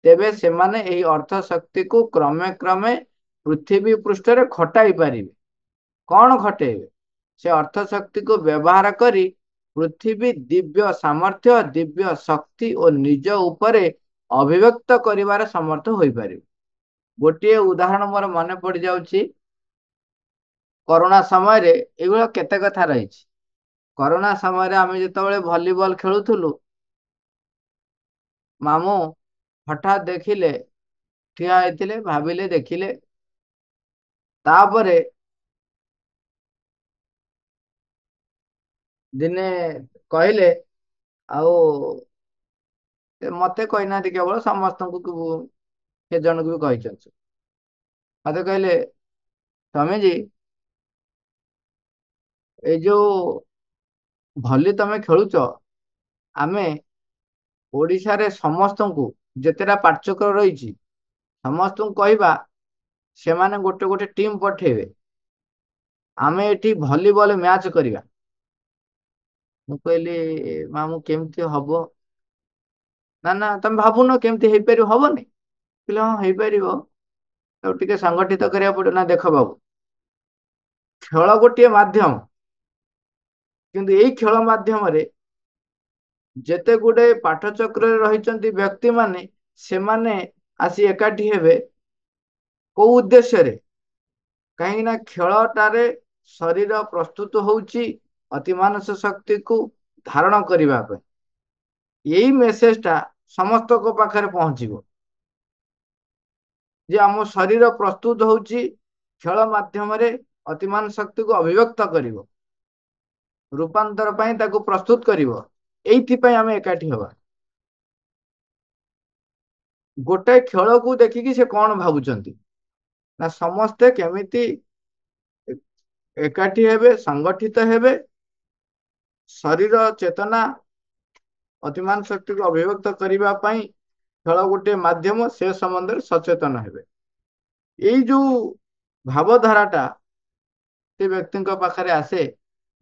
ତେବେ ସେମାନେ ଏହି ଅର୍ଥ ଶକ୍ତିକୁ କ୍ରମେ କ୍ରମେ ପୃଥିବୀ ପୃଷ୍ଠରେ ଖଟାଇ ପାରିବେ। କଣ ଖଟେଇବେ? ସେ ଅର୍ଥ ଶକ୍ତିକୁ ବ୍ୟବହାର କରି ପୃଥିବୀ ଦିବ୍ୟ ସାମର୍ଥ୍ୟ, ଦିବ୍ୟ ଶକ୍ତି ଓ ନିଜ ଉପରେ ଅଭିବ୍ୟକ୍ତ କରିବାର ସମର୍ଥ ହୋଇପାରିବ। ଗୋଟିଏ ଉଦାହରଣ ମୋର ମନେ ପଡିଯାଉଛି, କରୋନା ସମୟରେ ଏଇଭଳିଆ କେତେ କଥା ରହିଛି। କରୋନା ସମୟରେ ଆମେ ଯେତେବେଳେ ଭଲିବଲ ଖେଳୁଥିଲୁ, ମାମୁଁ ହଠାତ୍ ଦେଖିଲେ, ଠିଆ ହେଇଥିଲେ, ଭାବିଲେ, ଦେଖିଲେ, ତାପରେ ଦିନେ କହିଲେ, ଆଉ ମତେ କହିନାହାନ୍ତି, କେବଳ ସମସ୍ତଙ୍କୁ ସେ ଜଣକୁ ବି କହିଛନ୍ତି। ମତେ କହିଲେ, ସ୍ୱାମୀଜୀ ଏଇ ଯୋଉ ଭଲି ତମେ ଖେଳୁଛ, ଆମେ ଓଡ଼ିଶାରେ ସମସ୍ତଙ୍କୁ, ଯେତେଟା ପାର୍ଥକ୍ୟ ରହିଛି ସମସ୍ତଙ୍କୁ କହିବା ସେମାନେ ଗୋଟେ ଗୋଟେ ଟିମ୍ ପଠେଇବେ, ଆମେ ଏଠି ଭଲିବଲ ମ୍ୟାଚ୍ କରିବା। ମୁଁ କହିଲି ମାମୁଁ କେମିତି ହବ? ନା ନା ତମେ ଭାବୁନ କେମିତି ହେଇପାରିବ, ହବନି? କହିଲେ ହଁ ହେଇପାରିବ, ତାକୁ ଟିକେ ସଂଗଠିତ କରିବାକୁ ପଡିବ। ନା ଦେଖ ବାବୁ, ଖେଳ ଗୋଟିଏ ମାଧ୍ୟମ, କିନ୍ତୁ ଏଇ ଖେଳ ମାଧ୍ୟମରେ ଯେତେ ଗୁଡେ ପାଠଚକ୍ରରେ ରହିଛନ୍ତି ବ୍ୟକ୍ତିମାନେ, ସେମାନେ ଆସି ଏକାଠି ହେବେ କୋଉ ଉଦ୍ଦେଶ୍ୟରେ? କାହିଁକି ନା ଖେଳଟାରେ ଶରୀର ପ୍ରସ୍ତୁତ ହଉଛି ଅତିମାନସ ଶକ୍ତିକୁ ଧାରଣ କରିବା ପାଇଁ। ଏଇ ମେସେଜଟା ସମସ୍ତଙ୍କ ପାଖରେ ପହଞ୍ଚିବ ଯେ ଆମ ଶରୀର ପ୍ରସ୍ତୁତ ହଉଛି ଖେଳ ମାଧ୍ୟମରେ ଅତିମାନ ଶକ୍ତିକୁ ଅଭିବ୍ୟକ୍ତ କରିବ, ରୂପାନ୍ତର ପାଇଁ ତାକୁ ପ୍ରସ୍ତୁତ କରିବ। ଏଇଥିପାଇଁ ଆମେ ଏକାଠି ହବା। ଗୋଟେ ଖେଳକୁ ଦେଖିକି ସେ କଣ ଭାବୁଛନ୍ତି ନା ସମସ୍ତେ କେମିତି ଏକାଠି ହେବେ, ସଂଗଠିତ ହେବେ, ଶରୀର ଚେତନା ଅତିମାନ ଶକ୍ତିକୁ ଅଭିବ୍ୟକ୍ତ କରିବା ପାଇଁ ଖେଳ ଗୋଟିଏ ମାଧ୍ୟମ, ସେ ସମ୍ବନ୍ଧରେ ସଚେତନ ହେବେ। ଏଇ ଯୋଉ ଭାବଧାରାଟା ସେ ବ୍ୟକ୍ତିଙ୍କ ପାଖରେ ଆସେ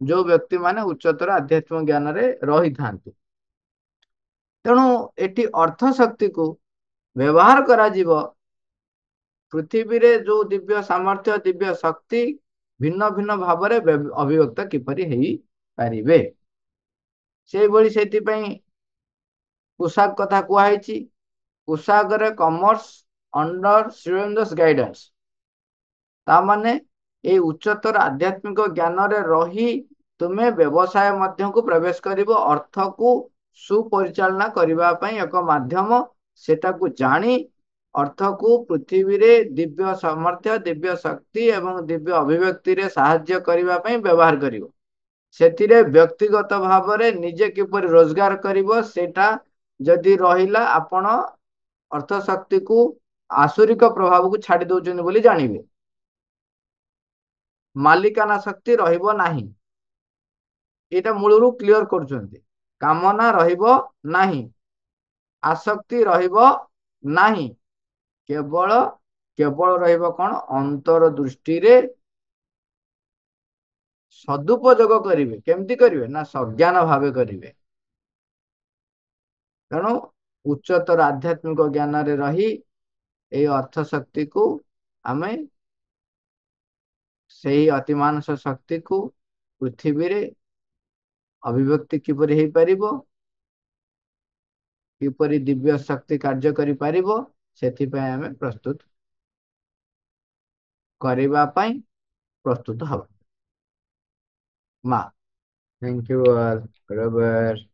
ଯୋଉ ବ୍ୟକ୍ତି ମାନେ ଉଚ୍ଚତର ଆଧ୍ୟାତ୍ମିକ ଜ୍ଞାନରେ ରହିଥାନ୍ତି। ତେଣୁ ଏଠି ଅର୍ଥ ଶକ୍ତିକୁ ବ୍ୟବହାର କରାଯିବ ପୃଥିବୀରେ ଯୋଉ ଦିବ୍ୟ ସାମର୍ଥ୍ୟ, ଦିବ୍ୟ ଶକ୍ତି ଭିନ୍ନ ଭିନ୍ନ ଭାବରେ ଅଭିବ୍ୟକ୍ତ କିପରି ହେଇପାରିବେ। ସେଇଭଳି ସେଥିପାଇଁ ପୋଷାକ କଥା କୁହାହେଇଛି। ପୋଷାକରେ କମର୍ସ ଅଣ୍ଡର ଶ୍ରୀରେନ୍ଦ୍ରସ୍ ଗାଇଡାନ୍ସ, ତାମାନେ ଏଇ ଉଚ୍ଚତର ଆଧ୍ୟାତ୍ମିକ ଜ୍ଞାନରେ ରହି ତୁମେ ବ୍ୟବସାୟ ମଧ୍ୟକୁ ପ୍ରବେଶ କରିବ, ଅର୍ଥକୁ ସୁପରିଚାଳନା କରିବା ପାଇଁ ଏକ ମାଧ୍ୟମ। ସେଟାକୁ ଜାଣି ଅର୍ଥକୁ ପୃଥିବୀରେ ଦିବ୍ୟ ସାମର୍ଥ୍ୟ, ଦିବ୍ୟ ଶକ୍ତି ଏବଂ ଦିବ୍ୟ ଅଭିବ୍ୟକ୍ତିରେ ସାହାଯ୍ୟ କରିବା ପାଇଁ ବ୍ୟବହାର କରିବ। ସେଥିରେ ବ୍ୟକ୍ତିଗତ ଭାବରେ ନିଜେ କିପରି ରୋଜଗାର କରିବ, ସେଟା ଯଦି ରହିଲା, ଆପଣ ଅର୍ଥ ଶକ୍ତିକୁ ଆସୁରିକ ପ୍ରଭାବକୁ ଛାଡି ଦଉଛନ୍ତି ବୋଲି ଜାଣିବେ। ମାଲିକାନା ଶକ୍ତି ରହିବ ନାହିଁ, ଏଇଟା ମୂଳରୁ କ୍ଲିଅର କରୁଛନ୍ତି। କାମନା ରହିବ ନାହିଁ, ଆସକ୍ତି ରହିବ ନାହିଁ, କେବଳ କେବଳ ରହିବ କଣ? ଅନ୍ତର ଦୃଷ୍ଟିରେ ସଦୁପଯୋଗ କରିବେ। କେମିତି କରିବେ? ନା ସଜ୍ଞାନ ଭାବେ କରିବେ। ତେଣୁ ଉଚ୍ଚତର ଆଧ୍ୟାତ୍ମିକ ଜ୍ଞାନରେ ରହି ଏଇ ଅର୍ଥ ଶକ୍ତିକୁ ଆମେ ସେହି ଅତିମାନସ ଶକ୍ତିକୁ ପୃଥିବୀରେ ଅଭିବ୍ୟକ୍ତି କିପରି ହେଇପାରିବ, କିପରି ଦିବ୍ୟ ଶକ୍ତି କାର୍ଯ୍ୟ କରିପାରିବ, ସେଥିପାଇଁ ଆମେ ପ୍ରସ୍ତୁତ କରିବା ପାଇଁ ପ୍ରସ୍ତୁତ ହବା। ମା, ଥ୍ୟାଙ୍କ ୟୁ ଅଲ୍, ବରାବର।